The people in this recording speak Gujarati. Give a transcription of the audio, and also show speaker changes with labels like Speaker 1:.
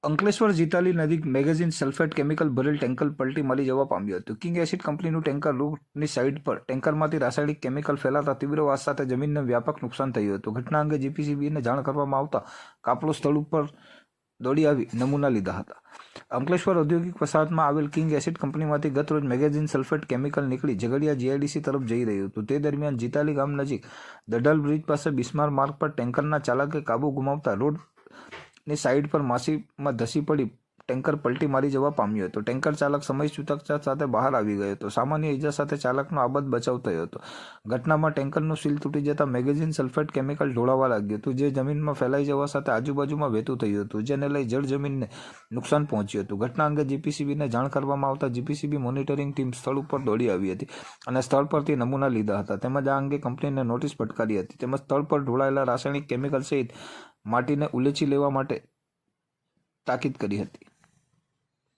Speaker 1: અંકલેશ્વર જીતાલી નજીક મેગેઝીન સલ્ફેટ કેમિકલ ભરેલ ટેન્કર પલટી મારી જવા પામ્યું હતું. કિંગ એસિડ કંપનીનું ટેન્કર રોડની સાઇડ પર ટેન્કરમાંથી રાસાયણિક કેમિકલ ફેલાતા તીવ્ર વાસ સાથે જમીનને વ્યાપક નુકસાન થયું હતું. ઘટના અંગે જીપીસીબીને જાણ કરવામાં આવતા કાફલો સ્થળ ઉપર દોડી આવી નમૂના લીધા હતા. અંકલેશ્વર ઔદ્યોગિક વસાહતમાં આવેલ કિંગ એસિડ કંપનીમાંથી ગતરોજ મેગેઝીન સલ્ફેટ કેમિકલ નીકળી ઝઘડિયા જીઆઈડીસી તરફ જઈ રહ્યું હતું. તે દરમિયાન જીતાલી ગામ નજીક દડાલ બ્રિજ પાસે બિસ્માર માર્ગ પર ટેન્કરના ચાલકે કાબુ ગુમાવતા રોડની સાઇડ પર માસીમાં ધસી પડી ટેન્કર પલટી મારી જવા પામ્યો હતો. ટેન્કર ચાલક સમય સૂચકતા સાથે બહાર આવી ગયો હતો. સામાન્ય ઈજા સાથે ચાલકનો આબાદ બચાવ થયો હતો. ઘટનામાં ટેન્કરનું સીલ તૂટી જતા મેગેઝીન સલ્ફેટ કેમિકલ ઢોળાવા લાગ્યું હતું, જે જમીનમાં ફેલાઈ જવા સાથે આજુબાજુમાં વહેતું થયું હતું, જેને લઈ જળ જમીનને નુકસાન પહોંચ્યું હતું. ઘટના અંગે જીપીસીબીને જાણ કરવામાં આવતા જીપીસીબી મોનિટરિંગ ટીમ સ્થળ ઉપર દોડી આવી હતી અને સ્થળ પરથી નમૂના લીધા હતા. તેમજ આ અંગે કંપનીને નોટિસ ફટકારી હતી. તેમજ સ્થળ પર ઢોળાયેલા રાસાયણિક કેમિકલ સહિત માટીને ઉલેચી લેવા માટે તાકીદ કરી હતી.